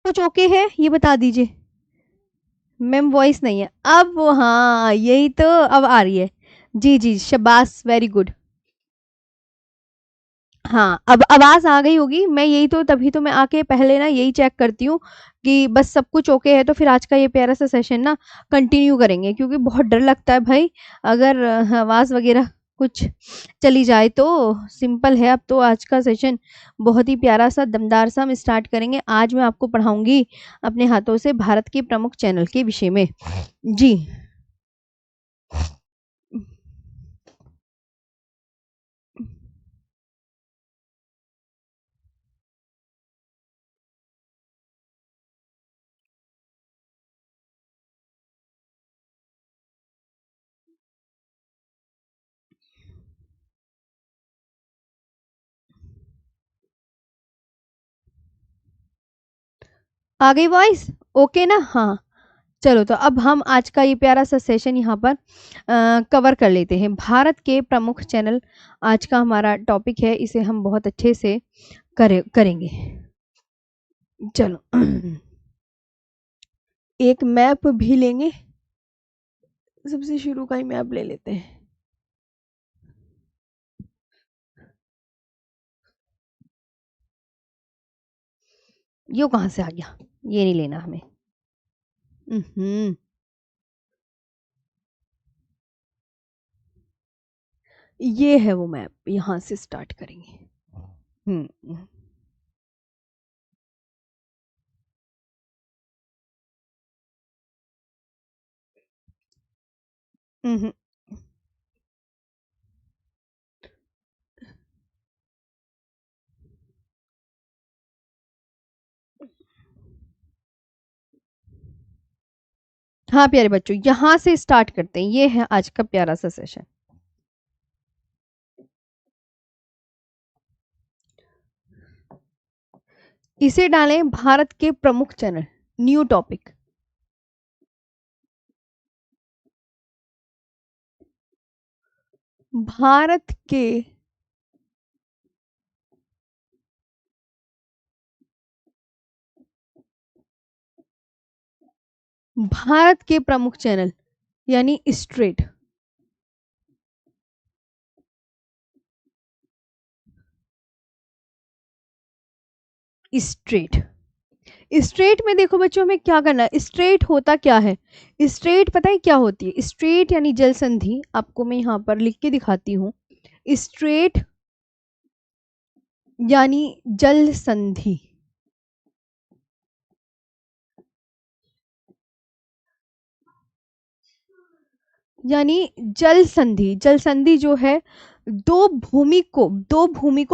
कुछ ओके है ये बता दीजिए। मैम वॉइस नहीं है अब, हाँ यही तो, अब आ रही है। जी जी शाबाश, वेरी गुड। हाँ अब आवाज आ गई होगी, मैं यही तो, तभी तो मैं आके पहले ना यही चेक करती हूँ कि बस सब कुछ ओके है, तो फिर आज का ये प्यारा सा सेशन ना कंटिन्यू करेंगे, क्योंकि बहुत डर लगता है भाई अगर आवाज वगैरह कुछ चली जाए तो। सिंपल है, अब तो आज का सेशन बहुत ही प्यारा सा दमदार सा हम स्टार्ट करेंगे। आज मैं आपको पढ़ाऊंगी अपने हाथों से भारत के प्रमुख चैनल के विषय में। जी आ गई वॉइस, ओके ना? हाँ चलो, तो अब हम आज का ये प्यारा सा सेशन यहाँ पर कवर कर लेते हैं। भारत के प्रमुख चैनल आज का हमारा टॉपिक है, इसे हम बहुत अच्छे से करेंगे। चलो एक मैप भी लेंगे, सबसे शुरू का ही मैप ले लेते हैं। यो कहाँ से आ गया, ये नहीं लेना हमें। ये है वो मैप, यहाँ से स्टार्ट करेंगे। हम्म हम्म, हाँ प्यारे बच्चों, यहाँ से स्टार्ट करते हैं, ये है आज का प्यारा सा सेशन। इसे डालें भारत के प्रमुख चैनल, न्यू टॉपिक। भारत के भारत के प्रमुख चैनल यानी स्ट्रेट। स्ट्रेट स्ट्रेट में देखो बच्चों, हमें क्या करना है, स्ट्रेट होता क्या है? स्ट्रेट पता है क्या होती है? स्ट्रेट यानी जल संधि, आपको मैं यहाँ पर लिख के दिखाती हूँ। स्ट्रेट यानी जल संधि, यानी जल संधि। जल संधि जो है दो भूमि को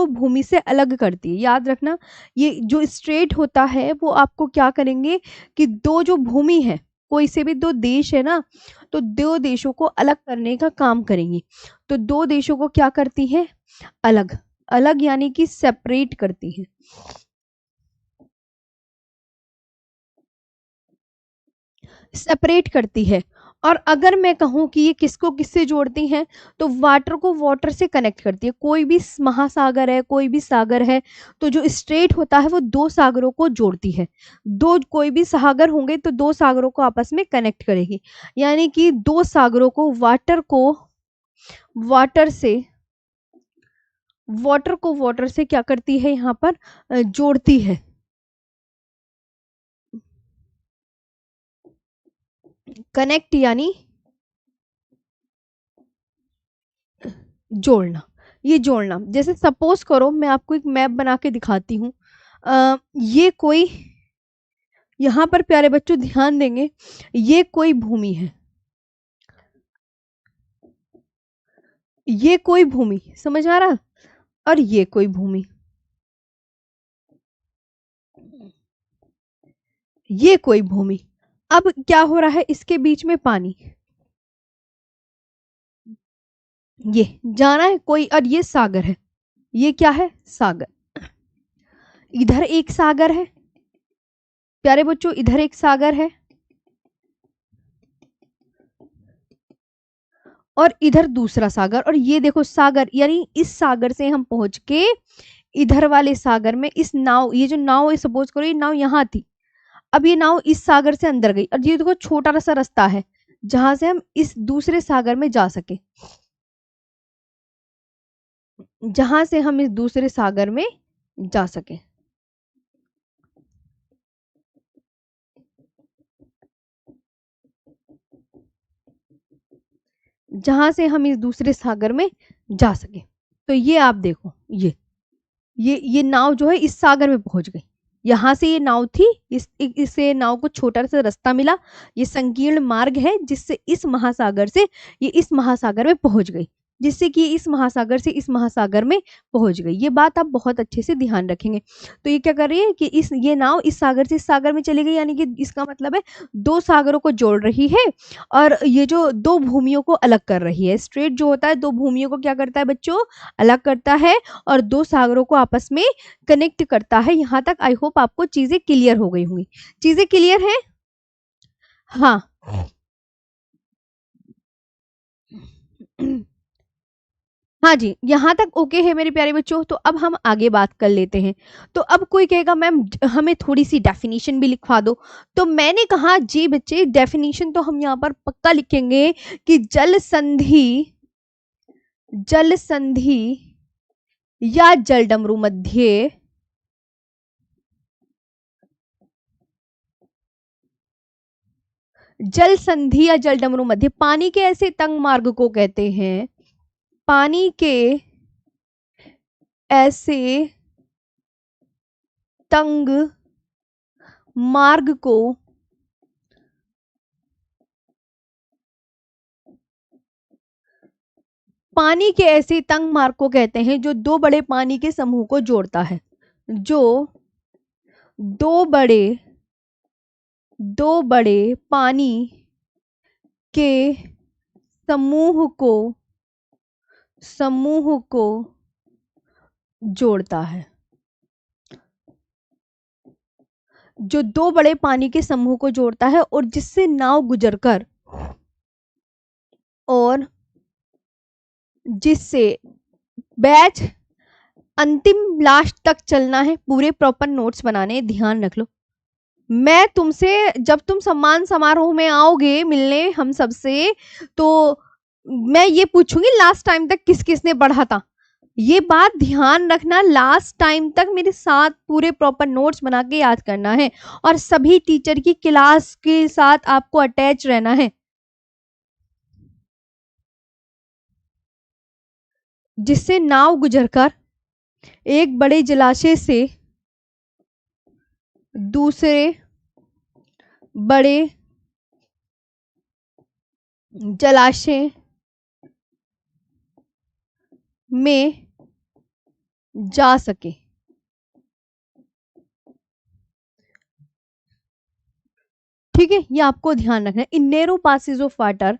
भूमि से अलग करती है। याद रखना, ये जो स्ट्रेट होता है वो आपको क्या करेंगे कि दो जो भूमि है, कोई से भी दो देश है ना, तो दो देशों को अलग करने का काम करेंगी। तो दो देशों को क्या करती है? अलग। अलग यानी कि सेपरेट करती है। सेपरेट करती है। और अगर मैं कहूं कि ये किसको किससे जोड़ती हैं, तो वाटर को वाटर से कनेक्ट करती है। कोई भी महासागर है, कोई भी सागर है, तो जो स्ट्रेट होता है वो दो सागरों को जोड़ती है। दो कोई भी सागर होंगे तो दो सागरों को आपस में कनेक्ट करेगी, यानी कि दो सागरों को वाटर से वाटर से क्या करती है यहाँ पर? जोड़ती है। कनेक्ट यानी जोड़ना। ये जोड़ना, जैसे सपोज करो मैं आपको एक मैप बना के दिखाती हूँ। ये कोई, यहाँ पर प्यारे बच्चों ध्यान देंगे, ये कोई भूमि है, ये कोई भूमि, समझ आ रहा? और ये कोई भूमि, ये कोई भूमि। अब क्या हो रहा है, इसके बीच में पानी, ये जाना है कोई, और ये सागर है। ये क्या है? सागर। इधर एक सागर है प्यारे बच्चों, इधर एक सागर है, और इधर दूसरा सागर। और ये देखो सागर, यानी इस सागर से हम पहुंच के इधर वाले सागर में इस नाव, ये जो नाव है, सपोज करो ये नाव यहाँ थी, अब ये नाव इस सागर से अंदर गई और ये देखो छोटा सा रास्ता है जहां से हम इस दूसरे सागर में जा सके, जहां से हम इस दूसरे सागर में जा सके। जहां से हम इस दूसरे सागर में जा सके। तो ये आप देखो, ये नाव जो है इस सागर में पहुंच गई। यहां से ये नाव थी, इसे नाव को छोटा सा रास्ता मिला, ये संकीर्ण मार्ग है जिससे इस महासागर से ये इस महासागर में पहुंच गई, जिससे कि इस महासागर से इस महासागर में पहुंच गई। ये बात आप बहुत अच्छे से ध्यान रखेंगे। तो ये क्या कर रही है कि ये नाव इस सागर से इस सागर में चली गई, यानी कि इसका मतलब है दो सागरों को जोड़ रही है और ये जो दो भूमियों को अलग कर रही है। स्ट्रेट जो होता है दो भूमियों को क्या करता है बच्चों, अलग करता है और दो सागरों को आपस में कनेक्ट करता है। यहाँ तक आई होप आपको चीजें क्लियर हो गई होंगी। चीजें क्लियर हैं? हाँ। हाँ जी, यहाँ तक ओके है मेरे प्यारे बच्चों। तो अब हम आगे बात कर लेते हैं। तो अब कोई कहेगा मैम हमें थोड़ी सी डेफिनेशन भी लिखवा दो। तो मैंने कहा जी बच्चे, डेफिनेशन तो हम यहाँ पर पक्का लिखेंगे कि जल संधि या जलडमरू मध्य जल संधि या जलडमरू मध्य पानी के ऐसे तंग मार्ग को कहते हैं, पानी के ऐसे तंग मार्ग को पानी के ऐसे तंग मार्ग को कहते हैं जो दो बड़े पानी के समूह को जोड़ता है, जो दो बड़े पानी के समूह को जोड़ता है, जो दो बड़े पानी के समूह को जोड़ता है और जिससे नाव गुजरकर और जिससे बैच अंतिम लास्ट तक चलना है। पूरे प्रॉपर नोट्स बनाने, ध्यान रख लो। मैं तुमसे जब तुम सम्मान समारोह में आओगे मिलने हम सबसे, तो मैं ये पूछूंगी लास्ट टाइम तक किस किसने पढ़ा था। ये बात ध्यान रखना, लास्ट टाइम तक मेरे साथ पूरे प्रॉपर नोट्स बना के याद करना है और सभी टीचर की क्लास के साथ आपको अटैच रहना है। जिससे नाव गुजरकर एक बड़े जलाशय से दूसरे बड़े जलाशय में जा सके। ठीक है, ये आपको ध्यान रखना है। In narrow passage of water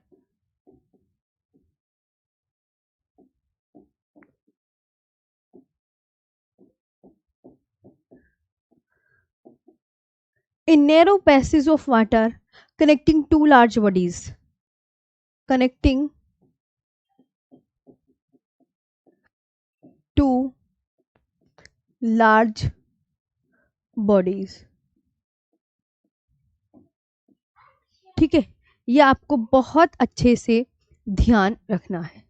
in narrow passages of water connecting two large bodies, connecting two large bodies। ठीक है, ये आपको बहुत अच्छे से ध्यान रखना है।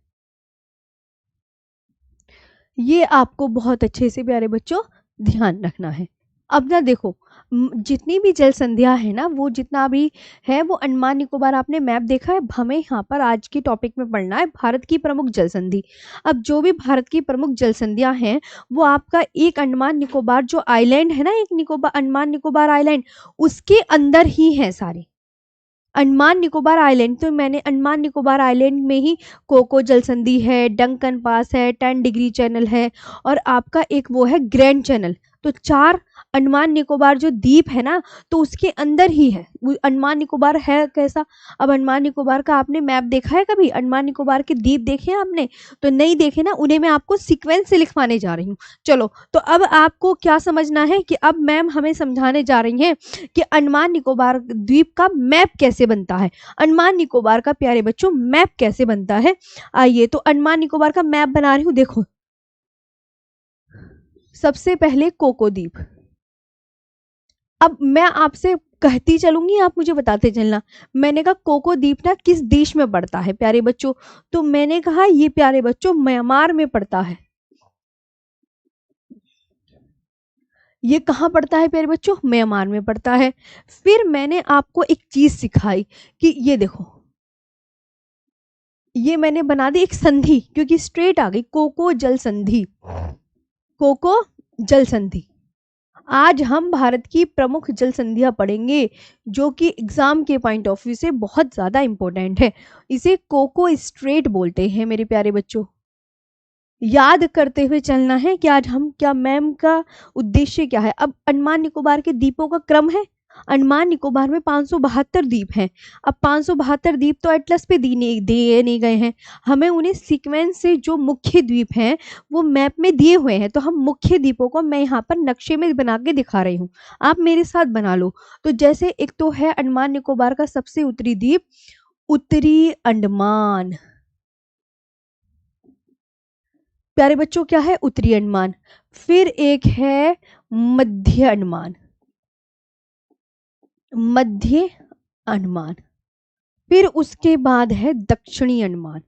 ये आपको बहुत अच्छे से प्यारे बच्चों ध्यान रखना है। अब ना देखो, जितनी भी जल संधियां है ना, वो जितना भी है वो अंडमान निकोबार, आपने मैप देखा है। हमें यहाँ पर आज के टॉपिक में पढ़ना है भारत की प्रमुख जल संधि। अब जो भी भारत की प्रमुख जल संधियां हैं वो आपका एक अंडमान निकोबार जो आइलैंड है ना, एक निकोबार अंडमान निकोबार आइलैंड, उसके अंदर ही है सारे। अंडमान निकोबार आइलैंड, तो मैंने अंडमान निकोबार आइलैंड में ही कोको जल संधि है, डंकन पास है, 10 डिग्री चैनल है और आपका एक वो है ग्रैंड चैनल। तो चार अंडमान निकोबार जो द्वीप है ना, तो उसके अंदर ही है। अंडमान निकोबार है कैसा, अब अंडमान निकोबार का आपने मैप देखा है कभी? अंडमान निकोबार के द्वीप देखे हैं आपने? तो नहीं देखे ना, उन्हें मैं आपको सीक्वेंस से लिखवाने जा रही हूँ। चलो, तो अब आपको क्या समझना है कि अब मैम हमें समझाने जा रही हैं कि अंडमान निकोबार द्वीप का मैप कैसे बनता है। अंडमान निकोबार का प्यारे बच्चों मैप कैसे बनता है, आइए तो अंडमान निकोबार का मैप बना रही हूँ। देखो, सबसे पहले कोको द्वीप, अब मैं आपसे कहती चलूंगी, आप मुझे बताते चलना। मैंने कहा कोको द्वीप ना किस देश में पड़ता है प्यारे बच्चों, तो मैंने कहा ये प्यारे बच्चों म्यांमार में पड़ता है। ये कहाँ पड़ता है प्यारे बच्चों? म्यांमार में पड़ता है। फिर मैंने आपको एक चीज सिखाई कि ये देखो, ये मैंने बना दी एक संधि, क्योंकि स्ट्रेट आ गई, कोको जल संधि, कोको जल संधि। आज हम भारत की प्रमुख जल संधियां पढ़ेंगे, जो कि एग्जाम के पॉइंट ऑफ व्यू से बहुत ज्यादा इंपॉर्टेंट है। इसे कोको स्ट्रेट बोलते हैं मेरे प्यारे बच्चों। याद करते हुए चलना है कि आज हम क्या, मैम का उद्देश्य क्या है। अब अंडमान निकोबार के द्वीपों का क्रम है। अंडमान निकोबार में 572 द्वीप हैं। अब 572 द्वीप तो एटलस पे दिए नहीं गए हैं, हमें उन्हें सीक्वेंस से जो मुख्य द्वीप हैं वो मैप में दिए हुए हैं। तो हम मुख्य द्वीपों को मैं यहाँ पर नक्शे में बना के दिखा रही हूँ, आप मेरे साथ बना लो। तो जैसे एक तो है अंडमान निकोबार का सबसे उत्तरी द्वीप, उत्तरी अंडमान। प्यारे बच्चों क्या है? उत्तरी अंडमान। फिर एक है मध्य अंडमान, मध्य अंडमान। फिर उसके बाद है दक्षिणी अंडमान।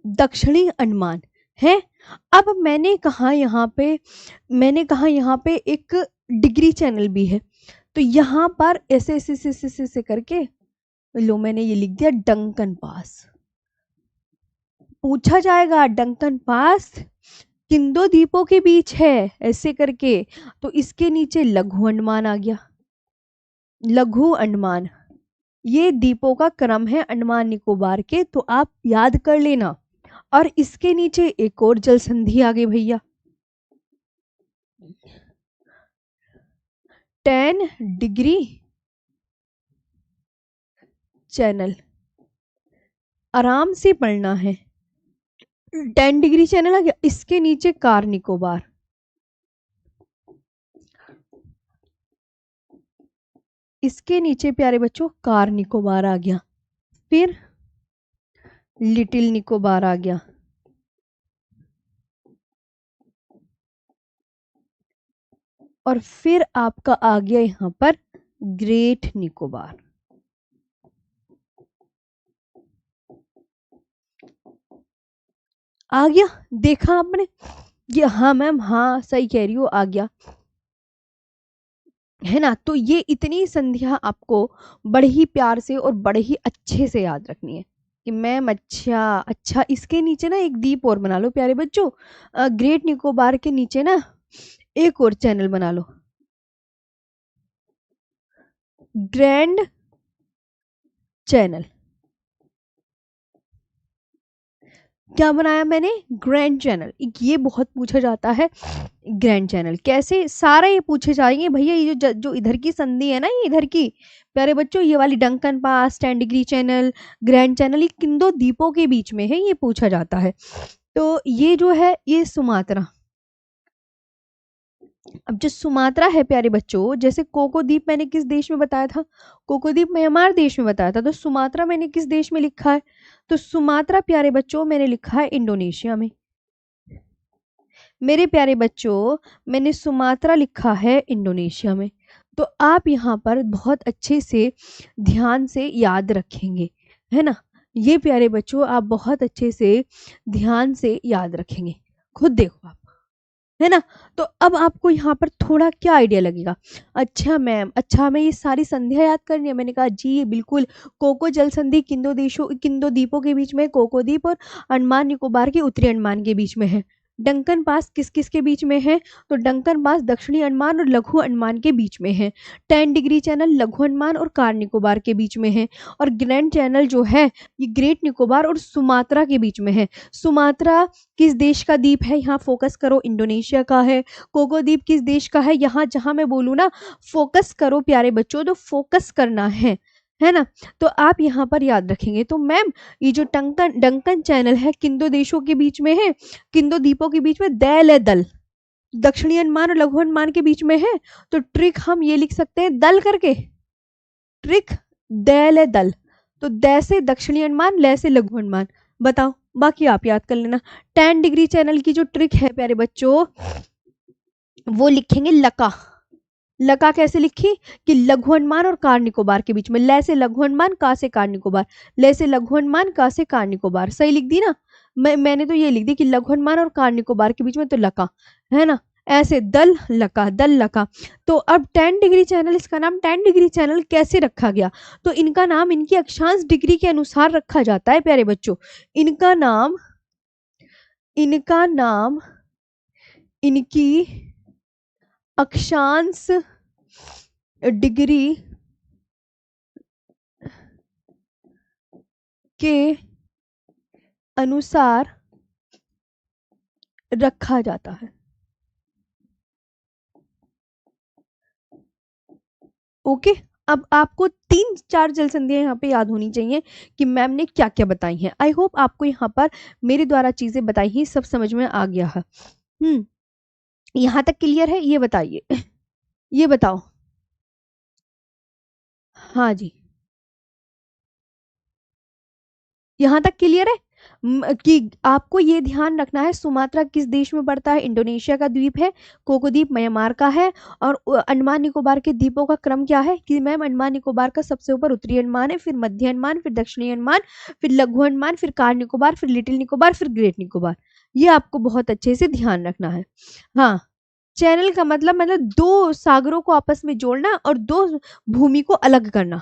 दक्षिणी अंडमान है। अब मैंने कहा यहाँ पे एक डिग्री चैनल भी है। तो यहाँ पर ऐसे करके लो, मैंने ये लिख दिया डंकन पास। पूछा जाएगा डंकन पास किन दो द्वीपों के बीच है, ऐसे करके। तो इसके नीचे लघु अंडमान आ गया, लघु अंडमान। ये द्वीपों का क्रम है अंडमान निकोबार के, तो आप याद कर लेना। और इसके नीचे एक और जल संधि आ गई भैया, 10 डिग्री चैनल। आराम से पढ़ना है। 10 डिग्री चैनल आ गया, इसके नीचे कार निकोबार, इसके नीचे प्यारे बच्चों कार निकोबार आ गया। फिर लिटिल निकोबार आ गया। और फिर आपका आ गया यहां पर ग्रेट निकोबार। आ गया, देखा आपने? ये हाँ मैम, हाँ सही कह रही हो, आ गया है ना। तो ये इतनी संधियां आपको बड़े ही प्यार से और बड़े ही अच्छे से याद रखनी है कि मैम अच्छा अच्छा। इसके नीचे ना एक द्वीप और बना लो प्यारे बच्चों, ग्रेट निकोबार के नीचे ना एक और चैनल बना लो, ग्रैंड चैनल। क्या बनाया मैंने? Grand channel. ये बहुत पूछा जाता है, ग्रैंड चैनल कैसे, सारा ये पूछे जाएंगे भैया। ये जो इधर की संधि है ना, ये इधर की प्यारे बच्चों, ये वाली Duncan pass, 10 degree channel, grand channel, ये किन दो द्वीपों के बीच में है, ये पूछा जाता है। तो ये जो है ये सुमात्रा। अब जो सुमात्रा है प्यारे बच्चों, जैसे कोको द्वीप मैंने किस देश में बताया था? कोको द्वीप म्यांमार देश में बताया था। तो सुमात्रा मैंने किस देश में लिखा है? तो सुमात्रा प्यारे बच्चों मैंने लिखा है इंडोनेशिया में। मेरे प्यारे बच्चों मैंने सुमात्रा लिखा है इंडोनेशिया में। तो आप यहाँ पर बहुत अच्छे से ध्यान से याद रखेंगे, है ना। ये प्यारे बच्चों आप बहुत अच्छे से ध्यान से याद रखेंगे, खुद देखो आप, है ना। तो अब आपको यहाँ पर थोड़ा क्या आइडिया लगेगा? अच्छा मैम, अच्छा हमें ये सारी संधियां याद करनी है। मैंने कहा जी ये बिल्कुल। कोको जल संधि किन दो द्वीपों के बीच में? कोको द्वीप और अंडमान निकोबार के उत्तरी अंडमान के बीच में है। डंकन पास किस किस के बीच में है? तो डंकन पास दक्षिणी अंडमान और लघु अंडमान के बीच में है। 10 डिग्री चैनल लघु अंडमान और कार निकोबार के बीच में है। और ग्रैंड चैनल जो है ये ग्रेट निकोबार और सुमात्रा के बीच में है। सुमात्रा किस देश का द्वीप है? यहाँ फोकस करो, इंडोनेशिया का है। कोको द्वीप किस देश का है? यहाँ जहां मैं बोलूँ ना फोकस करो प्यारे बच्चों, तो फोकस करना है ना। तो आप यहाँ पर याद रखेंगे। तो मैम ये जो डंकन चैनल है किन दो देशों के बीच में है? किन दो द्वीपों के बीच में? दैल है दल, दक्षिणी अंडमान और लघु अंडमान के बीच में है। तो ट्रिक हम ये लिख सकते हैं दल करके, ट्रिक दैल है दल। तो दै से दक्षिणी अंडमान, लै से लघु अंडमान। बताओ बाकी आप याद कर लेना। 10 डिग्री चैनल की जो ट्रिक है प्यारे बच्चों, वो लिखेंगे लका। लका कैसे लिखी कि लघु अनुमान और कार निकोबार के बीच में, ल से लघु अनुमान, का से कार निकोबार, ले से लघु अनुमान, का से कार निकोबार, सही लिख दी ना। मैंने तो ये लिख दी कि लघु अनुमान और कार निकोबार के बीच में, तो लका है ना। ऐसे दल लका, दल लका। तो अब 10 डिग्री चैनल, इसका नाम 10 डिग्री चैनल कैसे रखा गया, तो इनका नाम इनकी अक्षांश डिग्री के अनुसार रखा जाता है प्यारे बच्चों। इनका नाम, इनका नाम इनकी अक्षांश डिग्री के अनुसार रखा जाता है। ओके, अब आपको 3-4 जल संधियां यहाँ पे याद होनी चाहिए कि मैम ने क्या क्या बताई हैं। आई होप आपको यहाँ पर मेरे द्वारा चीजें बताई ही सब समझ में आ गया है। यहाँ तक क्लियर है, ये बताइए। ये बताओ। हाँ जी, यहाँ तक क्लियर है कि आपको ये ध्यान रखना है सुमात्रा किस देश में पड़ता है, इंडोनेशिया का द्वीप है, कोको द्वीप म्यांमार का है, और अंडमान निकोबार के द्वीपों का क्रम क्या है कि मैम अंडमान निकोबार का सबसे ऊपर उत्तरी अंडमान है, फिर मध्य अंडमान, फिर दक्षिणी अंडमान, फिर लघु अंडमान, फिर कार निकोबार, फिर लिटिल निकोबार, फिर ग्रेट निकोबार। ये आपको बहुत अच्छे से ध्यान रखना है। हाँ, चैनल का मतलब दो सागरों को आपस में जोड़ना और दो भूमि को अलग करना।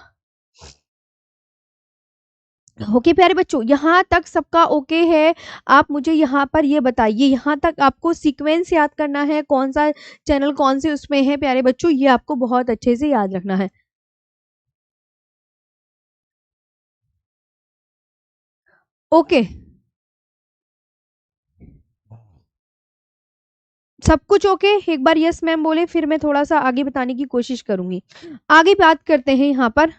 ओके प्यारे बच्चों, यहाँ तक सबका ओके है। आप मुझे यहाँ पर ये बताइए, यहाँ तक आपको सीक्वेंस याद करना है, कौन सा चैनल कौन से उसमें है प्यारे बच्चों, ये आपको बहुत अच्छे से याद रखना है। ओके, सब कुछ ओके, एक बार यस मैम बोले, फिर मैं थोड़ा सा आगे बताने की कोशिश करूंगी। आगे बात करते हैं यहाँ पर।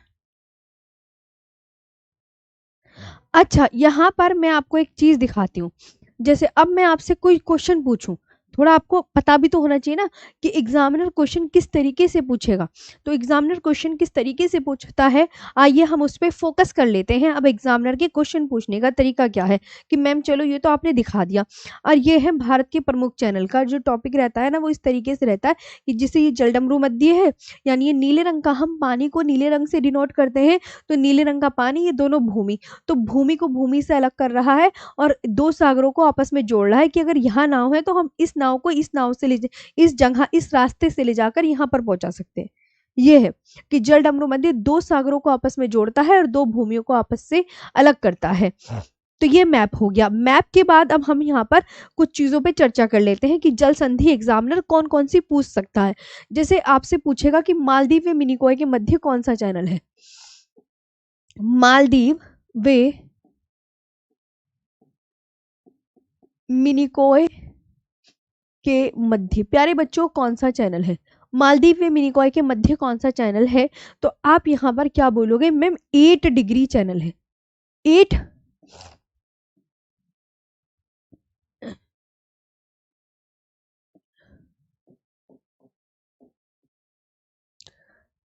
अच्छा, यहाँ पर मैं आपको एक चीज दिखाती हूँ। जैसे अब मैं आपसे कोई क्वेश्चन पूछूं, थोड़ा आपको पता भी तो होना चाहिए ना कि एग्जामिनर क्वेश्चन किस तरीके से पूछेगा। तो एग्जामिनर क्वेश्चन किस तरीके से पूछता है, आइए हम उस पर फोकस कर लेते हैं। अब एग्जामिनर के क्वेश्चन पूछने का तरीका क्या है कि मैम चलो ये तो आपने दिखा दिया, और ये है भारत के प्रमुख चैनल का जो टॉपिक रहता है ना, वो इस तरीके से रहता है कि जिसे ये जलडमरू मध्य है, यानी ये नीले रंग का, हम पानी को नीले रंग से डिनोट करते हैं, तो नीले रंग का पानी, ये दोनों भूमि, तो भूमि को भूमि से अलग कर रहा है और दो सागरों को आपस में जोड़ रहा है कि अगर यहाँ नाव है तो हम इस नाव को इस नाव से इस जगह इस रास्ते से ले जाकर यहाँ पर पहुंचा सकते हैं। ये है कि जल डमरू मध्य दो सागरों को आपस में जोड़ता है और दो भूमियों को आपस से अलग करता है। तो ये मैप हो गया। मैप के बाद अब हम यहाँ पर कुछ चीजों पे चर्चा कर लेते हैं कि जल संधि एग्जामिनर कौन कौन सी पूछ सकता है। जैसे आपसे पूछेगा कि मालदीव व मिनिकॉय के मध्य कौन सा चैनल है, मालदीव व मिनिकॉय के मध्य, प्यारे बच्चों कौन सा चैनल है, मालदीव में मिनिकॉय के मध्य कौन सा चैनल है, तो आप यहां पर क्या बोलोगे मैम, 8 डिग्री चैनल है। 8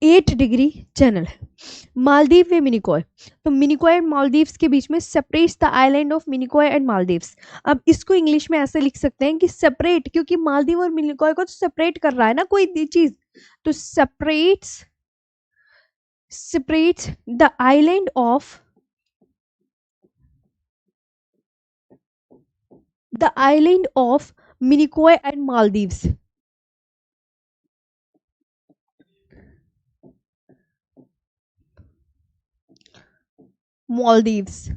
8 डिग्री चैनल है मालदीव व मिनिकॉय। तो मिनिकॉय एंड मालदीव्स के बीच में separates the island of Minicoy and Maldives. अब इसको इंग्लिश में ऐसे लिख सकते हैं कि सेपरेट, क्योंकि मालदीव और मिनिकॉय को तो सेपरेट कर रहा है ना कोई चीज, तो separates the island of Minicoy and Maldives. Maldives.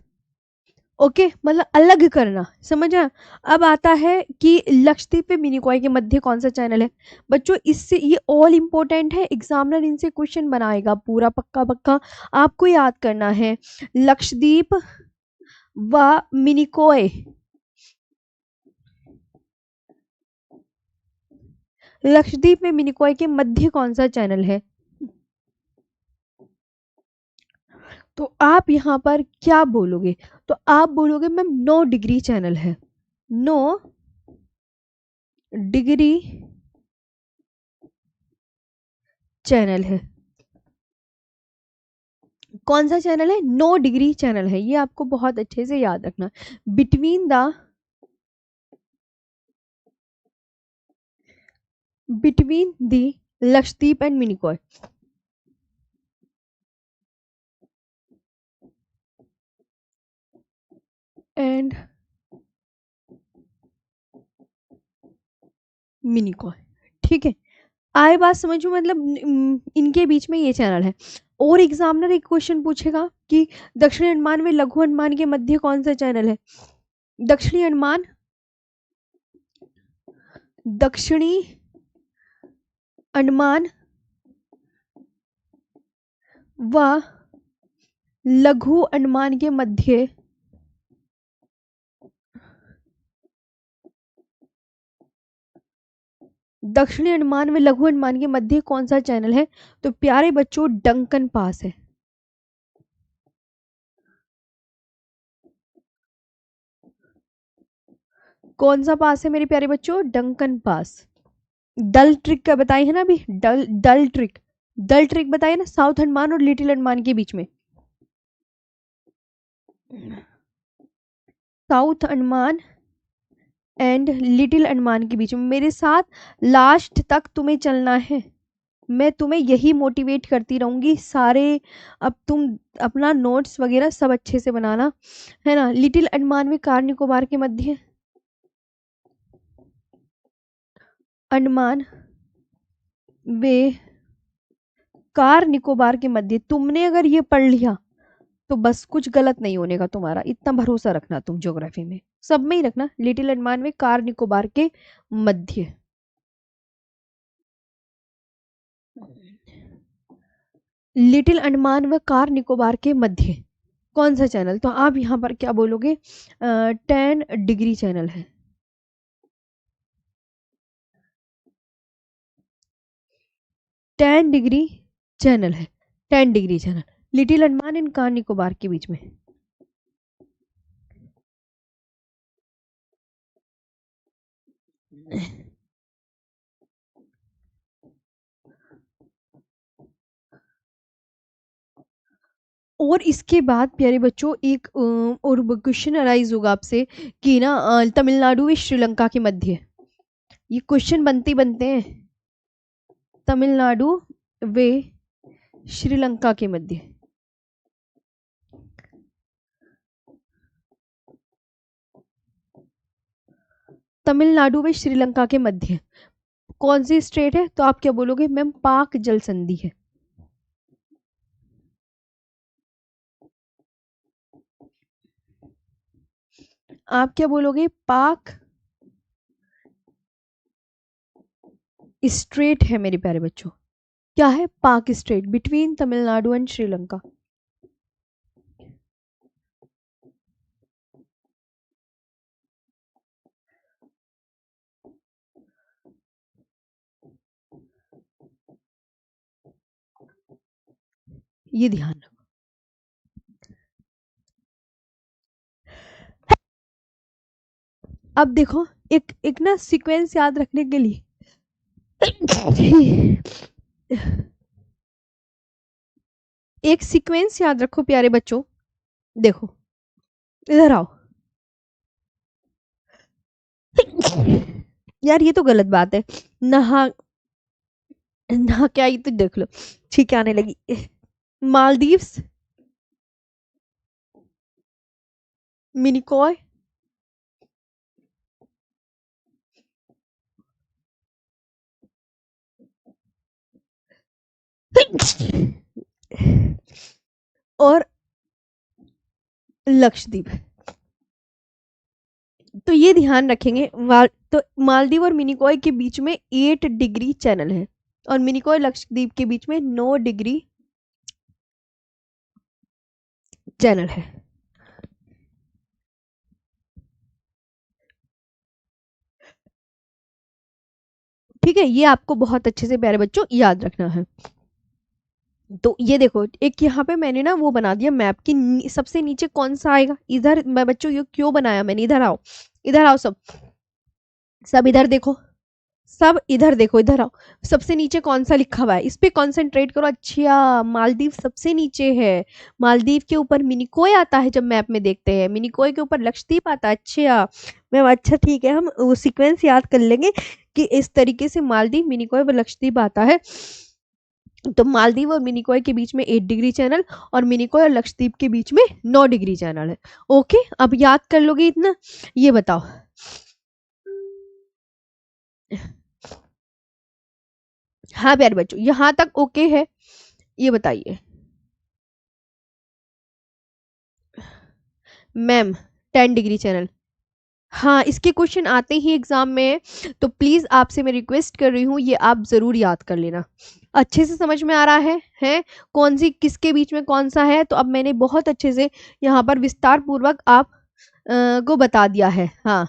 Okay, मतलब अलग करना, समझ आया। अब आता है कि लक्षद्वीप पे मिनिकॉय के मध्य कौन सा चैनल है। बच्चों इससे ये ऑल इंपॉर्टेंट है, एग्जामिनर इनसे क्वेश्चन बनाएगा पूरा पक्का पक्का, आपको याद करना है। लक्षद्वीप व मिनिकॉय, लक्षद्वीप में मिनिकॉय के मध्य कौन सा चैनल है, तो आप यहां पर क्या बोलोगे, तो आप बोलोगे मैम 9 डिग्री चैनल है, 9 डिग्री चैनल है। कौन सा चैनल है? 9 डिग्री चैनल है, ये आपको बहुत अच्छे से याद रखना। Between the Lakshadweep and Minicoy. And Minicoy, ठीक है। आए बात समझ में, मतलब इनके बीच में ये चैनल है। और एग्जामिनर एक क्वेश्चन पूछेगा कि दक्षिणी अंडमान में लघु अंडमान के मध्य कौन सा चैनल है? दक्षिणी अंडमान व लघु अंडमान के मध्य दक्षिणी अंडमान व लघु अंडमान के मध्य कौन सा चैनल है? तो प्यारे बच्चों, डंकन पास है। कौन सा पास है मेरे प्यारे बच्चों? Duncan pass. डल ट्रिक का बताई है ना अभी, डल ट्रिक बताइए ना, साउथ अंडमान और लिटिल अंडमान के बीच में। South Andaman and little Andaman के बीच में। मेरे साथ लास्ट तक तुम्हें चलना है, मैं तुम्हें यही मोटिवेट करती रहूंगी सारे। अब तुम अपना नोट्स वगैरह सब अच्छे से बनाना, है ना। लिटिल अंडमान में कार निकोबार के मध्य, अंडमान वे कार निकोबार के मध्य। तुमने अगर ये पढ़ लिया तो बस कुछ गलत नहीं होने का तुम्हारा, इतना भरोसा रखना तुम ज्योग्राफी में, सब में ही रखना। लिटिल अंडमान में कार निकोबार के मध्य। लिटिल अंडमान व कार निकोबार के मध्य कौन सा चैनल? तो आप यहाँ पर क्या बोलोगे? 10 डिग्री चैनल है। 10 डिग्री चैनल है, 10 degree channel little Andaman and car Nicobar के बीच में। और इसके बाद प्यारे बच्चों एक और क्वेश्चन अराइज होगा आपसे कि ना तमिलनाडु व श्रीलंका के मध्य, ये क्वेश्चन बनते हैं। तमिलनाडु व श्रीलंका के मध्य, तमिलनाडु व श्रीलंका के मध्य कौन सी स्टेट है? तो आप क्या बोलोगे? मैम पाक जल संधि है। आप क्या बोलोगे? पाक स्ट्रेट है मेरे प्यारे बच्चों। क्या है? पाक straight between Tamil Nadu and Sri Lanka. ये ध्यान रखो। अब देखो एक ना सीक्वेंस याद रखने के लिए एक सीक्वेंस याद रखो प्यारे बच्चों। देखो इधर आओ। यार ये तो गलत बात है। नहा नहा क्या, ये तो देख लो ठीक आने लगी। मालदीव्स, मिनिकॉय, और लक्षद्वीप। तो ये ध्यान रखेंगे। तो मालदीव और मिनिकॉय के बीच में 8 डिग्री चैनल है और मिनिकॉय लक्षद्वीप के बीच में 9 डिग्री चैनल है। ठीक है, ये आपको बहुत अच्छे से प्यारे बच्चों याद रखना है। तो ये देखो एक यहाँ पे मैंने ना वो बना दिया मैप की सबसे नीचे कौन सा आएगा इधर। मैं बच्चों ये क्यों बनाया मैंने, इधर आओ, इधर आओ सब सब इधर देखो। सब इधर देखो, इधर आओ। सबसे नीचे कौन सा लिखा हुआ है, इस पे कंसंट्रेट करो। अच्छा, मालदीव सबसे नीचे है। मालदीव के ऊपर मिनिकोय आता है, जब मैप में देखते हैं मिनिकोय के ऊपर लक्षद्वीप आता है। अच्छा मैम, अच्छा ठीक है, हम वो सीक्वेंस याद कर लेंगे कि इस तरीके से मालदीव, मिनिकोय व लक्षद्वीप आता है। तो मालदीव और मिनिकोय के बीच में 8 डिग्री चैनल, और मिनिकोय और लक्षद्वीप के बीच में 9 डिग्री चैनल है। ओके, अब याद कर लोगे इतना। ये बताओ, हाँ प्यारे बच्चों, यहाँ तक ओके है? ये बताइए मैम। 10 डिग्री चैनल, हाँ इसके क्वेश्चन आते ही एग्जाम में, तो प्लीज आपसे मैं रिक्वेस्ट कर रही हूँ, ये आप जरूर याद कर लेना। अच्छे से समझ में आ रहा है कौन सी किसके बीच में कौन सा है? तो अब मैंने बहुत अच्छे से यहाँ पर विस्तार पूर्वक आप को बता दिया है। हाँ,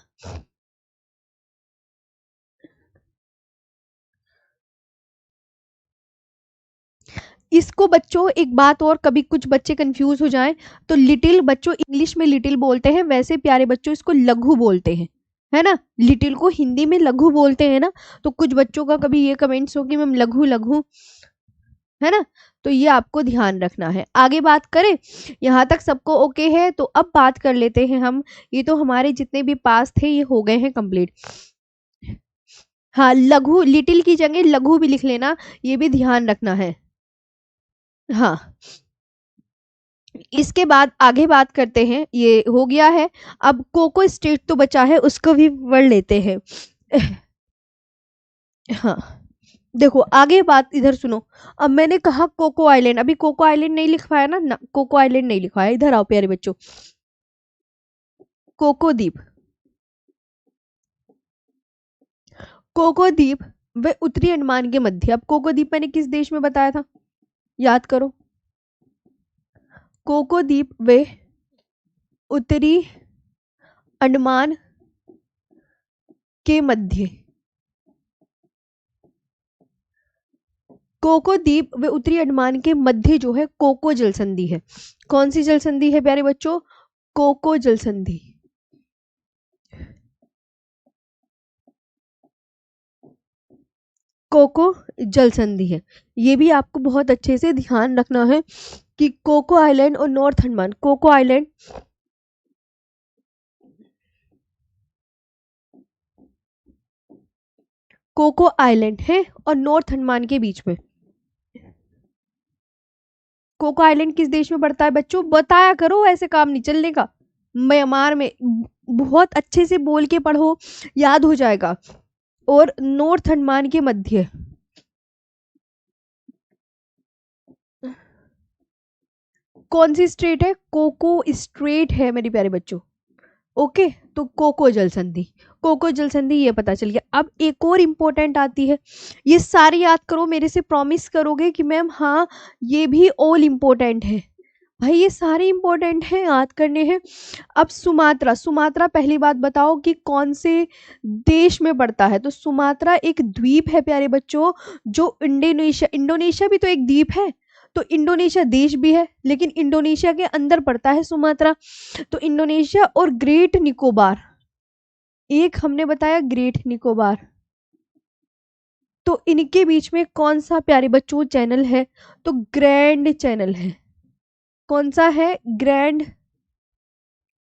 इसको बच्चों एक बात और, कभी कुछ बच्चे कंफ्यूज हो जाएं, तो लिटिल बच्चों इंग्लिश में लिटिल बोलते हैं, वैसे प्यारे बच्चों इसको लघु बोलते हैं, है ना। लिटिल को हिंदी में लघु बोलते हैं ना। तो कुछ बच्चों का कभी ये कमेंट्स हो कि मैम लघु लघु, है ना। तो ये आपको ध्यान रखना है। आगे बात करें, यहाँ तक सबको ओके है? तो अब बात कर लेते हैं हम। ये तो हमारे जितने भी पास थे ये हो गए हैं कंप्लीट। हाँ, लघु लिटिल की जगह लघु भी लिख लेना, ये भी ध्यान रखना है। हाँ, इसके बाद आगे बात करते हैं, ये हो गया है। अब कोको स्टेट तो बचा है, उसको भी पढ़ लेते हैं। हाँ, देखो आगे बात इधर सुनो। अब मैंने कहा कोको आइलैंड, अभी कोको आइलैंड नहीं लिखवाया ना, कोको आइलैंड नहीं लिखवाया। इधर आओ प्यारे बच्चों, कोको द्वीप। कोको द्वीप वे उत्तरी अंडमान के मध्य। अब कोको द्वीप मैंने किस देश में बताया था, याद करो। कोको द्वीप वे उत्तरी अंडमान के मध्य। कोको द्वीप व उत्तरी अंडमान के मध्य जो है कोको जल संधि है। कौन सी जल संधि है प्यारे बच्चों? कोको जल संधि। कोको जल संधि है। ये भी आपको बहुत अच्छे से ध्यान रखना है कि कोको आइलैंड और north Andaman, Coco island Coco island है और नॉर्थ अंडमान के बीच में। कोको आइलैंड किस देश में पड़ता है बच्चों? बताया करो, ऐसे काम नहीं चलने का। म्यांमार में। बहुत अच्छे से बोल के पढ़ो, याद हो जाएगा। और नॉर्थ अंडमान के मध्य। कौन सी स्ट्रेट है? कोको स्ट्रेट है मेरे प्यारे बच्चों। ओके, तो कोको जल संधि, कोको जल संधि ये पता चल गया। अब एक और इंपॉर्टेंट आती है, ये सारी याद करो, मेरे से प्रॉमिस करोगे कि मैम हाँ ये भी ऑल इंपॉर्टेंट है। भाई ये सारे इंपॉर्टेंट हैं, याद करने हैं। अब सुमात्रा, सुमात्रा पहली बात बताओ कि कौन से देश में पड़ता है? तो सुमात्रा एक द्वीप है प्यारे बच्चों, जो इंडोनेशिया, इंडोनेशिया भी तो एक द्वीप है। तो इंडोनेशिया देश भी है, लेकिन इंडोनेशिया के अंदर पड़ता है सुमात्रा। तो इंडोनेशिया और ग्रेट निकोबार, एक हमने बताया ग्रेट निकोबार, तो इनके बीच में कौन सा प्यारे बच्चों चैनल है? तो ग्रैंड चैनल है। कौन सा है? ग्रैंड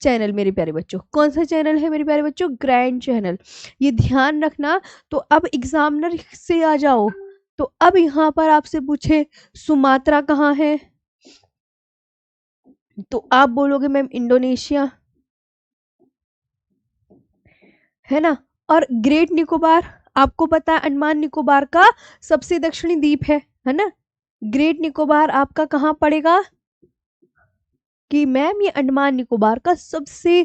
चैनल मेरे प्यारे बच्चों। कौन सा चैनल है मेरे प्यारे बच्चों? Grand channel. ये ध्यान रखना। तो अब एग्जामिनर से आ जाओ, तो अब यहाँ पर आपसे पूछे सुमात्रा कहाँ है, तो आप बोलोगे मैम इंडोनेशिया, है ना। और ग्रेट निकोबार, आपको पता है अंडमान निकोबार का सबसे दक्षिणी द्वीप है ना। ग्रेट निकोबार आपका कहाँ पड़ेगा? कि मैम ये अंडमान निकोबार का सबसे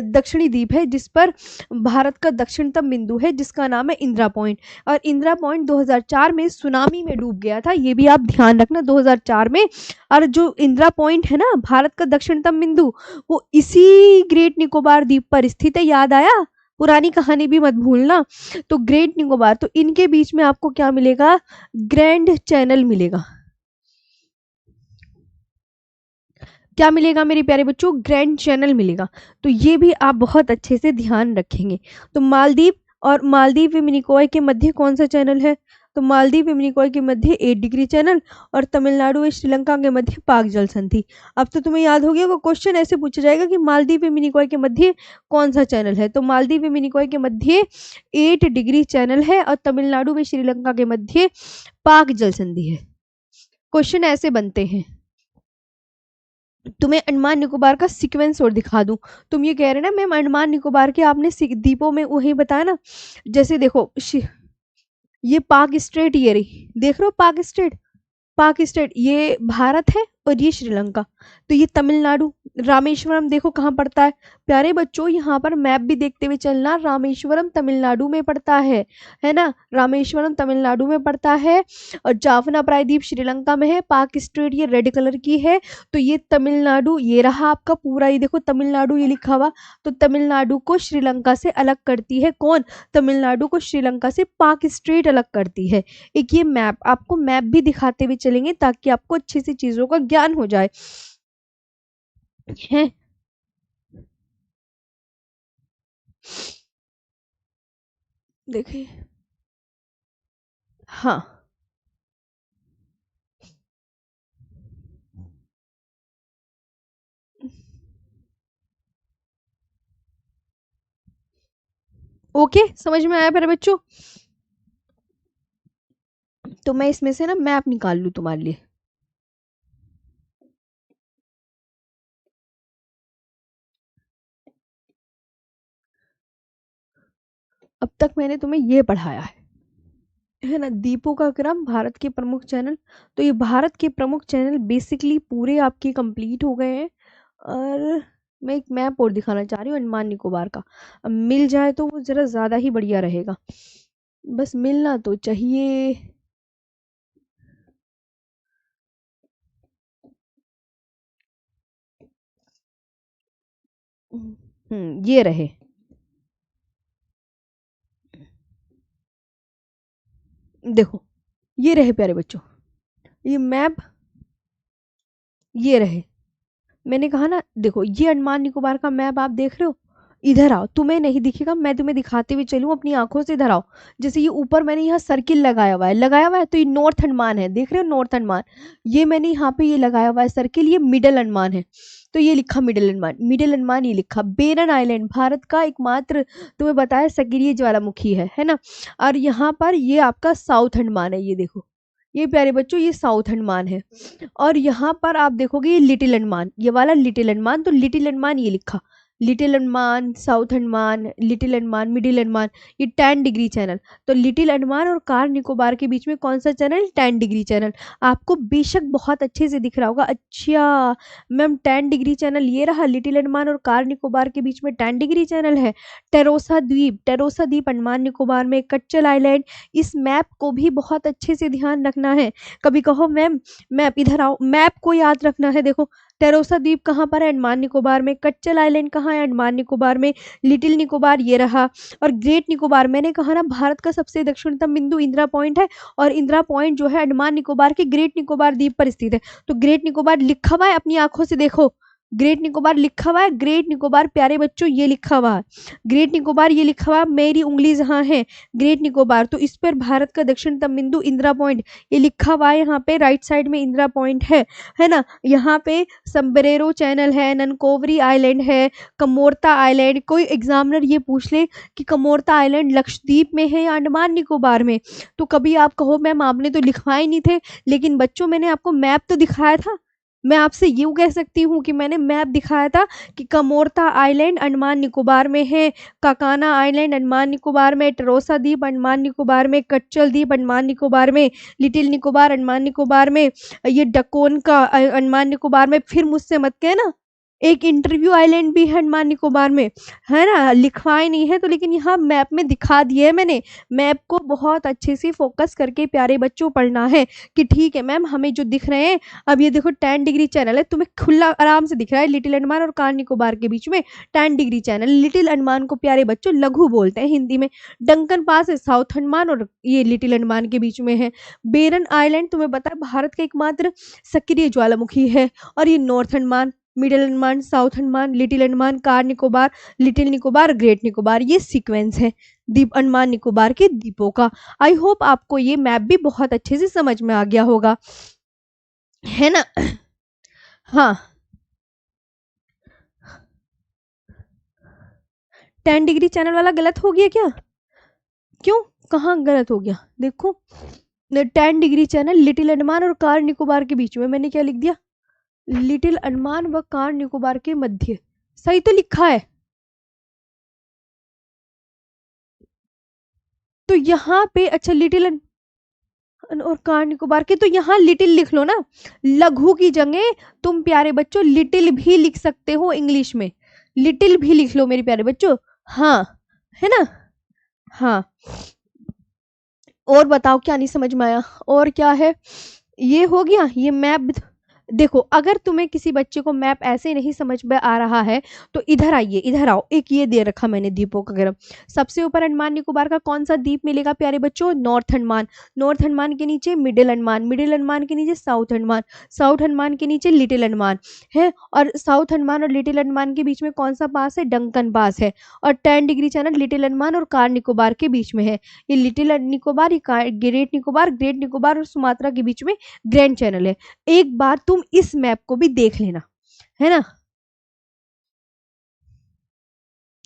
दक्षिणी द्वीप है, जिस पर भारत का दक्षिणतम बिंदु है, जिसका नाम है इंदिरा पॉइंट। और इंदिरा पॉइंट 2004 में सुनामी में डूब गया था, ये भी आप ध्यान रखना, 2004 में। और जो इंदिरा पॉइंट है ना, भारत का दक्षिणतम बिंदु, वो इसी ग्रेट निकोबार द्वीप पर स्थित है। याद आया? पुरानी कहानी भी मत भूलना। तो ग्रेट निकोबार, तो इनके बीच में आपको क्या मिलेगा? ग्रैंड चैनल मिलेगा। क्या मिलेगा मेरे प्यारे बच्चों? ग्रैंड चैनल मिलेगा। तो ये भी आप बहुत अच्छे से ध्यान रखेंगे। तो मालदीव और मालदीव व मिनिकॉय के मध्य कौन सा चैनल है? तो मालदीव व मिनिकॉय के मध्य 8 डिग्री चैनल और तमिलनाडु व श्रीलंका के मध्य पाक जल संधि। अब तो तुम्हें याद हो गया, वो क्वेश्चन ऐसे पूछा जाएगा कि मालदीव व मिनिकॉय के मध्य कौन सा चैनल है? तो मालदीव व मिनिकॉय के मध्य 8 डिग्री चैनल है और तमिलनाडु व श्रीलंका के मध्य पाक जल संधि है। क्वेश्चन ऐसे बनते हैं। तुम्हें अंडमान निकोबार का सीक्वेंस और दिखा दूं। तुम ये कह रहे ना मैम अंडमान निकोबार के आपने द्वीपों में वही बताया ना, जैसे देखो ये पाक स्टेट, ये रही देख रहे हो पाक स्टेट, पाक स्टेट ये भारत है और ये श्रीलंका। तो ये तमिलनाडु, रामेश्वरम देखो कहाँ पड़ता है। प्यारे बच्चों यहाँ पर मैप भी देखते हुए चलना, रामेश्वरम तमिलनाडु में पड़ता है ना, रामेश्वरम तमिलनाडु में पड़ता है और जाफना प्रायद्वीप श्रीलंका में है। पाक स्टेट ये रेड कलर की है, तो ये तमिलनाडु ये रहा आपका पूरा, ये देखो तमिलनाडु ये लिखा हुआ। तो तमिलनाडु को श्रीलंका से अलग करती है कौन? तमिलनाडु को श्रीलंका से पाक स्टेट अलग करती है। एक ये मैप, आपको मैप भी दिखाते हुए चलेंगे ताकि आपको अच्छी सी चीजों का ज्ञान हो जाए है। देखिए हाँ ओके, समझ में आया मेरे बच्चों? तो मैं इसमें से ना मैप निकाल लूं तुम्हारे लिए। अब तक मैंने तुम्हें ये पढ़ाया है ना, द्वीपों का क्रम, भारत के प्रमुख चैनल। तो ये भारत के प्रमुख चैनल बेसिकली पूरे आपके कंप्लीट हो गए हैं। और मैं एक मैप और दिखाना चाह रही हूँ अंडमान निकोबार का। अब मिल जाए तो वो जरा ज्यादा ही बढ़िया रहेगा, बस मिलना तो चाहिए। ये रहे, देखो ये रहे प्यारे बच्चों, ये मैप ये रहे। मैंने कहा ना देखो ये अंडमान निकोबार का मैप आप देख रहे हो, इधर आओ, तुम्हें नहीं दिखेगा, मैं तुम्हें दिखाते हुए चलूं अपनी आंखों से। इधर आओ, जैसे ये ऊपर मैंने यहाँ सर्किल लगाया हुआ है, लगाया हुआ है, तो ये नॉर्थ अंडमान है, देख रहे हो नॉर्थ अंडमान। ये मैंने यहाँ पे ये लगाया हुआ है सर्किल, ये मिडल अंडमान है, तो ये लिखा मिडल अंडमान, मिडल अंडमान ये लिखा। बेरन आइलैंड भारत का एकमात्र तुम्हें बताया सक्रिय ज्वालामुखी है ना। और यहाँ पर ये आपका साउथ अंडमान है, ये देखो ये प्यारे बच्चों ये साउथ अंडमान है। और यहाँ पर आप देखोगे ये लिटिल अंडमान, ये वाला लिटिल अंडमान, तो लिटिल अंडमान ये लिखा, little Andaman, south Andaman, little Andaman, middle Andaman, ये 10 डिग्री चैनल। तो लिटिल अंडमान और कार निकोबार के बीच में कौन सा चैनल? 10 degree channel. आपको बेशक बहुत अच्छे से दिख रहा होगा। अच्छा मैम 10 डिग्री चैनल ये रहा, लिटिल अंडमान और कार निकोबार के बीच में 10 डिग्री चैनल है। टेरोसा द्वीप, टेरोसा द्वीप अंडमान निकोबार में, कच्चल आइलैंड। इस मैप को भी बहुत अच्छे से ध्यान रखना है। कभी कहो मैम मैप, इधर आओ, मैप को याद रखना है। देखो टेरोसा द्वीप कहाँ पर है? अंडमान निकोबार में। कच्चल आइलैंड कहाँ है? अंडमान निकोबार में। लिटिल निकोबार ये रहा। और ग्रेट निकोबार, मैंने कहा ना भारत का सबसे दक्षिणतम बिंदु इंदिरा पॉइंट है, और इंदिरा पॉइंट जो है अंडमान निकोबार के ग्रेट निकोबार द्वीप पर स्थित है। तो ग्रेट निकोबार लिखा हुआ है, अपनी आंखों से देखो, ग्रेट निकोबार लिखा हुआ है। ग्रेट निकोबार प्यारे बच्चों ये लिखा हुआ है, ग्रेट निकोबार ये लिखा हुआ, मेरी उंगली जहाँ है ग्रेट निकोबार, तो इस पर भारत का दक्षिणतम बिंदु इंदिरा पॉइंट ये लिखा हुआ है। यहाँ पे राइट साइड में इंदिरा पॉइंट है ना। यहाँ पे समब्रेरो चैनल है, ननकोवरी आइलैंड है, कमोरता आइलैंड। कोई एग्जामिनर ये पूछ ले कि कमोरता आइलैंड लक्षद्वीप में है या अंडमान निकोबार में, तो कभी आप कहो मैम आपने तो लिखवाए नहीं थे। लेकिन बच्चों मैंने आपको मैप तो दिखाया था, मैं आपसे यूँ कह सकती हूँ कि मैंने मैप दिखाया था कि कमोरता आइलैंड अंडमान निकोबार में है, काकाना आइलैंड अंडमान निकोबार में, टेरोसा द्वीप अंडमान निकोबार में, कच्चल द्वीप अंडमान निकोबार में, लिटिल निकोबार अंडमान निकोबार में, ये डकोन का अंडमान निकोबार में। फिर मुझसे मत कहना एक इंटरव्यू आइलैंड भी है अंडमान निकोबार में, है ना, लिखवाए नहीं है तो, लेकिन यहाँ मैप में दिखा दिए है मैंने। मैप को बहुत अच्छे से फोकस करके प्यारे बच्चों पढ़ना है कि ठीक है मैम हमें जो दिख रहे हैं, अब ये देखो 10 डिग्री चैनल है, तुम्हें खुला आराम से दिख रहा है, लिटिल अंडमान और कार निकोबार के बीच में 10 डिग्री चैनल। लिटिल अंडमान को प्यारे बच्चों लघु बोलते हैं हिंदी में। डंकन पास है साउथ अंडमान और ये लिटिल अंडमान के बीच में है। बेरन आइलैंड तुम्हें पता है भारत का एकमात्र सक्रिय ज्वालामुखी है, और ये north Andaman, middle Andaman, south Andaman, little Andaman, car Nicobar, little Nicobar, great Nicobar, ये सीक्वेंस है द्वीप अंडमान निकोबार के द्वीपों का। आई होप आपको ये मैप भी बहुत अच्छे से समझ में आ गया होगा, है ना। हाँ, 10 डिग्री चैनल वाला गलत हो गया क्या? क्यों, कहाँ गलत हो गया? देखो, 10 डिग्री चैनल लिटिल अंडमान और कार निकोबार के बीच में, मैंने क्या लिख दिया? लिटिल अंडमान व कार निकोबार के मध्य, सही तो लिखा है। तो यहाँ पे अच्छा लिटिल और कार निकोबार के, तो यहाँ लिटिल लिख लो ना, लघु की जगह तुम प्यारे बच्चों लिटिल भी लिख सकते हो इंग्लिश में, लिटिल भी लिख लो मेरे प्यारे बच्चों। हाँ, है ना। हाँ, और बताओ क्या नहीं समझ में आया, और क्या है? ये हो गया ये मैप। देखो, अगर तुम्हें किसी बच्चे को मैप ऐसे नहीं समझ में आ रहा है तो इधर आइए, इधर आओ, एक ये दे रखा मैंने द्वीपों का ग्राफ। सबसे ऊपर अंडमान निकोबार का कौन सा द्वीप मिलेगा प्यारे बच्चों? नॉर्थ अंडमान। नॉर्थ अंडमान के नीचे मिडिल अंडमान, मिडिल अंडमान के नीचे साउथ अंडमान, साउथ अंडमान के नीचे लिटिल अंडमान है, और साउथ अंडमान और लिटिल अंडमान के बीच में कौन सा पास है? डंकन पास है। और 10 डिग्री चैनल लिटिल अंडमान और कार निकोबार के बीच में है। ये लिटिल निकोबार, ये ग्रेट निकोबार, ग्रेट निकोबार और सुमात्रा के बीच में ग्रैंड चैनल है। एक बार तुम इस मैप को भी देख लेना, है ना,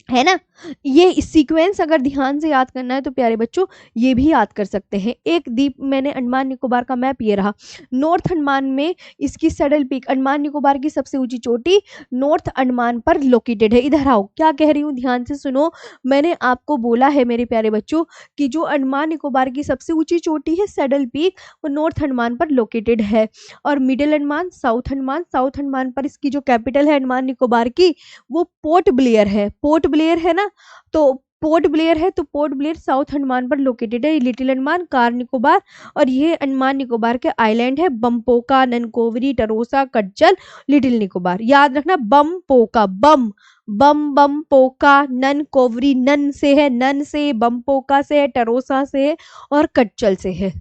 है ना। ये सीक्वेंस अगर ध्यान से याद करना है तो प्यारे बच्चों ये भी याद कर सकते हैं। एक द्वीप, मैंने अंडमान निकोबार का मैप ये रहा, नॉर्थ अंडमान में इसकी सैडल पीक, अंडमान निकोबार की सबसे ऊंची चोटी नॉर्थ अंडमान पर लोकेटेड है। इधर आओ, क्या कह रही हूँ ध्यान से सुनो। मैंने आपको बोला है मेरे प्यारे बच्चों कि जो अंडमान निकोबार की सबसे ऊंची चोटी है सैडल पीक, वो नॉर्थ अंडमान पर लोकेटेड है। और middle Andaman, south Andaman, south Andaman पर इसकी जो कैपिटल है अंडमान निकोबार की वो पोर्ट ब्लेयर है, पोर्ट ब्लेयर है ना। तो पोर्ट ब्लेयर है, तो पोर्ट ब्लेयर साउथ अंडमान पर लोकेटेड है। लिटिल अंडमान, कार निकोबार, और ये अंडमान निकोबार के आइलैंड है बमपोका, ननकोवरी, टरोसा, कटजल, लिटिल निकोबार। याद रखना, बमपोका, बम बम बम पोका, नन कोवरी, नन से है, नन से, बमपोका से है, टरोसा से है, और कटचल से है?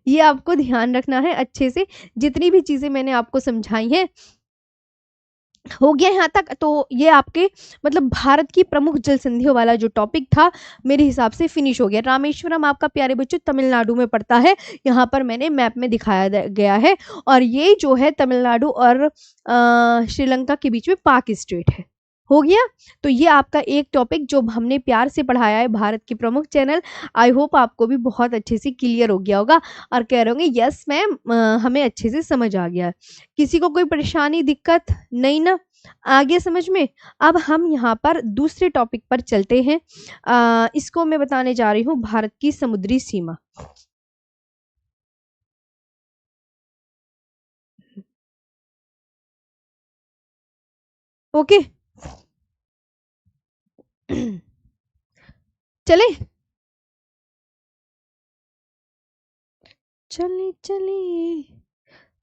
ये आपको ध्यान रखना है अच्छे से। जितनी भी चीजें मैंने आपको समझाई हैं, हो गया यहाँ तक। तो ये आपके मतलब भारत की प्रमुख जल संधियों वाला जो टॉपिक था मेरे हिसाब से फिनिश हो गया। रामेश्वरम आपका प्यारे बच्चों तमिलनाडु में पड़ता है, यहाँ पर मैंने मैप में दिखाया गया है। और ये जो है तमिलनाडु और श्रीलंका के बीच में पाक स्टेट है। हो गया। तो ये आपका एक टॉपिक जो हमने प्यार से पढ़ाया है, भारत की प्रमुख चैनल। आई होप आपको भी बहुत अच्छे से क्लियर हो गया होगा और कह रहे होंगे यस मैम, हमें अच्छे से समझ आ गया है। किसी को कोई परेशानी दिक्कत नहीं ना? आ गया समझ में? अब हम यहाँ पर दूसरे टॉपिक पर चलते हैं। इसको मैं बताने जा रही हूँ भारत की समुद्री सीमा। ओके, चले चले चले।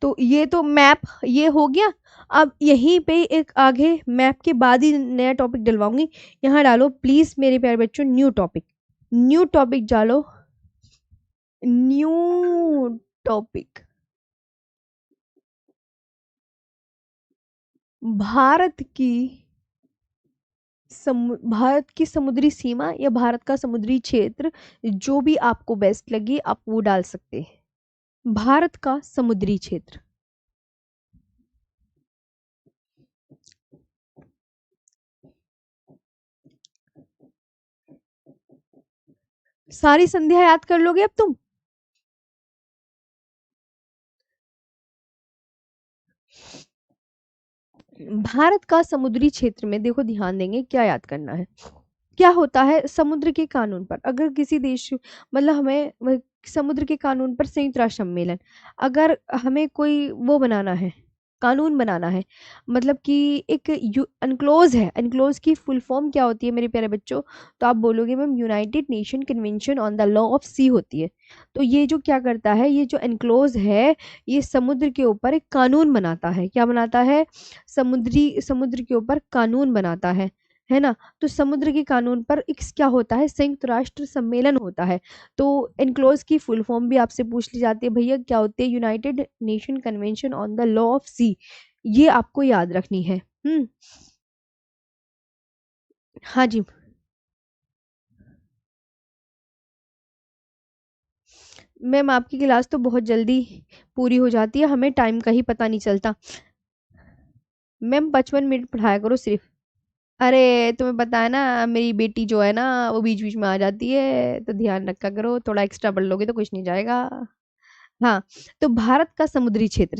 तो ये तो मैप ये हो गया। अब यहीं पे एक आगे मैप के बाद ही नया टॉपिक डलवाऊंगी। यहाँ डालो प्लीज मेरे प्यारे बच्चों न्यू टॉपिक, न्यू टॉपिक डालो, न्यू टॉपिक। भारत की भारत की समुद्री सीमा या भारत का समुद्री क्षेत्र, जो भी आपको बेस्ट लगे आप वो डाल सकते हैं। भारत का समुद्री क्षेत्र, सारी संध्या याद कर लोगे अब तुम? भारत का समुद्री क्षेत्र में देखो ध्यान देंगे क्या याद करना है। क्या होता है समुद्र के कानून पर, अगर किसी देश मतलब हमें समुद्र के कानून पर संयुक्त राष्ट्र सम्मेलन, अगर हमें कोई वो बनाना है, कानून बनाना है, मतलब कि एक अनक्लोज है। अनक्लोज की फुल फॉर्म क्या होती है मेरे प्यारे बच्चों? तो आप बोलोगे ma'am United Nation Convention on the law of sea होती है। तो ये जो क्या करता है, ये जो एनक्लोज है ये समुद्र के ऊपर एक कानून बनाता है। क्या बनाता है? समुद्र के ऊपर कानून बनाता है। है ना? तो समुद्र के कानून पर एक क्या होता है, संयुक्त राष्ट्र सम्मेलन होता है। तो एनक्लोज की फुल फॉर्म भी आपसे पूछ ली जाती है, भैया क्या होती है, United Nation Convention on the law of sea. ये आपको याद रखनी है। हाँ जी। मैम आपकी क्लास तो बहुत जल्दी पूरी हो जाती है, हमें टाइम का ही पता नहीं चलता। मैम 55 मिनट पढ़ाया करो सिर्फ। अरे तुम्हें पता है ना, मेरी बेटी जो है ना वो बीच बीच में आ जाती है, तो ध्यान रखा करो, थोड़ा एक्स्ट्रा पढ़ लोगे तो कुछ नहीं जाएगा। हाँ। तो भारत का समुद्री क्षेत्र,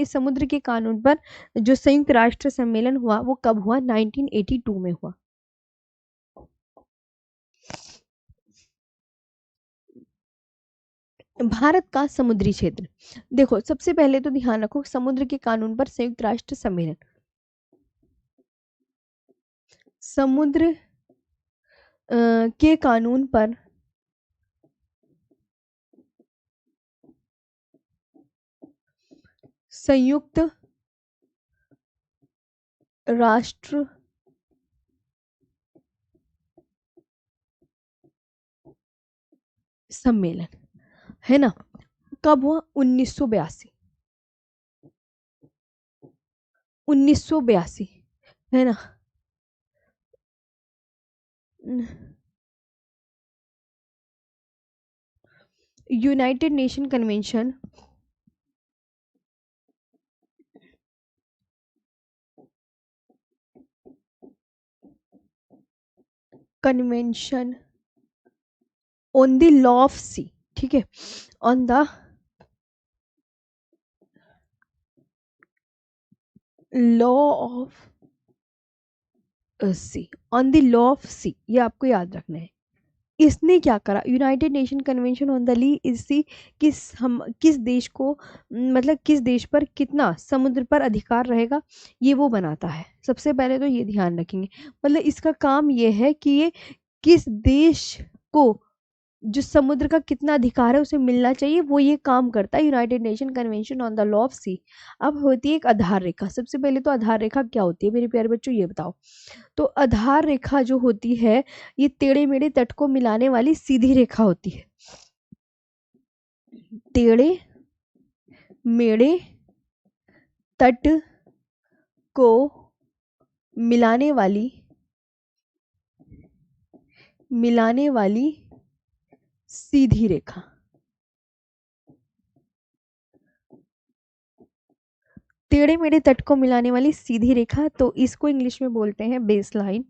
समुद्र के कानून पर जो संयुक्त राष्ट्र सम्मेलन हुआ वो कब हुआ, 1982 में हुआ। भारत का समुद्री क्षेत्र, देखो सबसे पहले तो ध्यान रखो, समुद्र के कानून पर संयुक्त राष्ट्र सम्मेलन, समुद्र के कानून पर संयुक्त राष्ट्र सम्मेलन, है ना, कब हुआ, 1982। 1982, है ना। United Nation Convention, Convention on the law of sea, ठीक है, on the law of sea, on the law of sea, ये आपको याद रखना है। इसने क्या करा, United Nation Convention on the ली इसी, किस देश को, मतलब किस देश पर कितना समुद्र पर अधिकार रहेगा, ये वो बनाता है। सबसे पहले तो ये ध्यान रखेंगे, मतलब इसका काम ये है कि ये किस देश को जो समुद्र का कितना अधिकार है उसे मिलना चाहिए, वो ये काम करता है United Nation Convention on the law of sea. अब होती है एक आधार रेखा, सबसे पहले तो आधार रेखा क्या होती है मेरे प्यारे बच्चों, ये बताओ। तो आधार रेखा जो होती है, ये टेढ़े मेढ़े तट को मिलाने वाली सीधी रेखा होती है। टेढ़े मेढ़े तट को मिलाने वाली सीधी रेखा, टेढ़े मेढ़े तट को मिलाने वाली सीधी रेखा, तो इसको इंग्लिश में बोलते हैं बेस लाइन।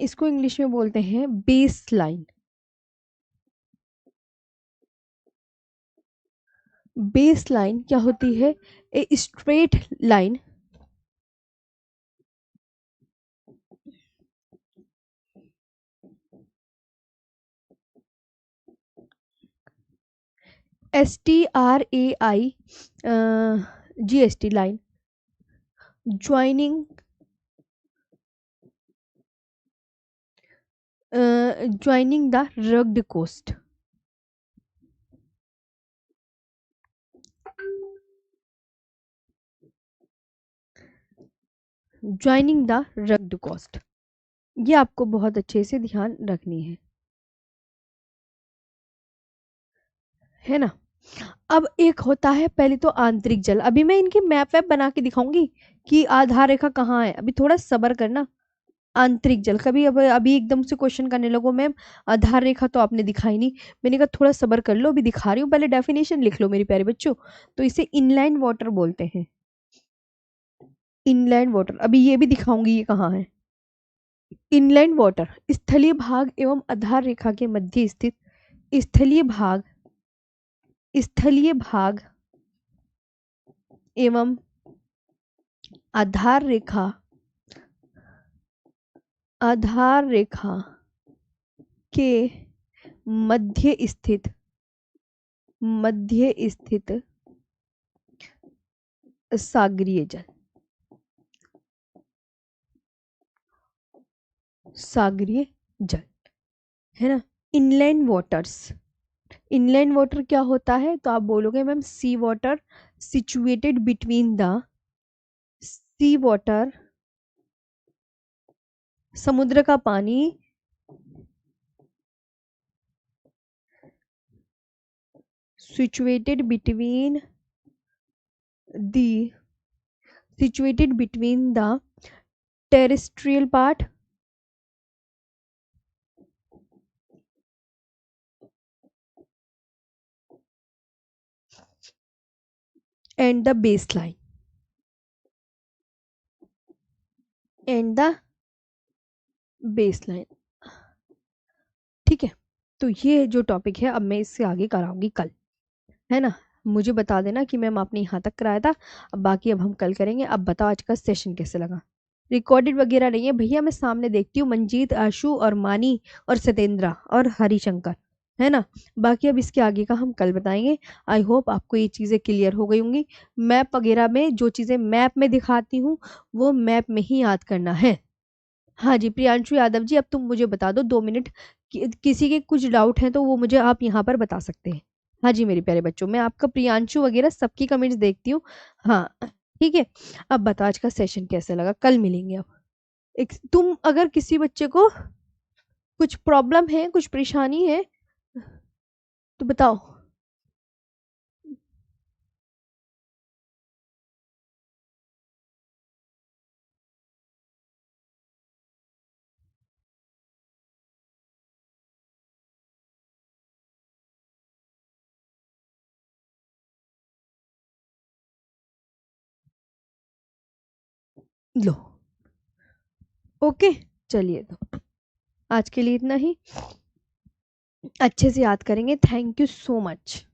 इसको इंग्लिश में बोलते हैं बेस लाइन। बेस लाइन क्या होती है, a straight line, STRAI GST line, joining joining the rugged coast, joining the rugged coast, ये आपको बहुत अच्छे से ध्यान रखनी है ना। अब एक होता है पहले तो आंतरिक जल, अभी मैं इनके मैप वैप बना के दिखाऊंगी कि आधार रेखा कहाँ है, अभी थोड़ा सब्र करना। आंतरिक जल, कभी अब अभी एकदम से क्वेश्चन करने लगो मैम आधार रेखा तो आपने दिखाई नहीं, मैंने कहा थोड़ा सब्र कर लो, अभी दिखा रही हूँ, पहले डेफिनेशन लिख लो मेरे प्यारे बच्चों। तो इसे इनलैंड वाटर बोलते हैं, इनलैंड वाटर, अभी ये भी दिखाऊंगी ये कहाँ है। इनलैंड वाटर स्थलीय भाग एवं आधार रेखा के मध्य स्थित, स्थलीय भाग, स्थलीय भाग एवं आधार रेखा, आधार रेखा के मध्य स्थित सागरीय जल, सागरीय जल, है ना। इनलैंड वाटर्स, इनलैंड वाटर क्या होता है, तो आप बोलोगे ma'am sea water situated between the sea water समुद्र का पानी situated between the situated between the terrestrial part and the baseline and the baseline। ठीक है, तो ये जो टॉपिक है अब मैं इससे आगे कराऊंगी कल, है ना। मुझे बता देना कि मैम आपने यहाँ तक कराया था, अब बाकी अब हम कल करेंगे। अब बताओ आज का सेशन कैसे लगा। रिकॉर्डेड वगैरह नहीं है भैया, मैं सामने देखती हूँ मंजीत, आशु और मानी और सतेंद्रा और हरिशंकर, है ना। बाकी अब इसके आगे का हम कल बताएंगे। आई होप आपको ये चीज़ें क्लियर हो गई होंगी। मैप वगैरह में जो चीज़ें मैप में दिखाती हूँ वो मैप में ही याद करना है। हाँ जी प्रियांशु यादव जी, अब तुम मुझे बता दो 2 मिनट, किसी के कुछ डाउट हैं तो वो मुझे आप यहाँ पर बता सकते हैं। हाँ जी मेरे प्यारे बच्चों, मैं आपका प्रियांशु वगैरह सबकी कमेंट्स देखती हूँ। हाँ ठीक है, अब बता आज का सेशन कैसे लगा, कल मिलेंगे अब। तुम अगर किसी बच्चे को कुछ प्रॉब्लम है, कुछ परेशानी है तो बताओ। लो, ओके, चलिए तो आज के लिए इतना ही। अच्छे से याद करेंगे। Thank you so much.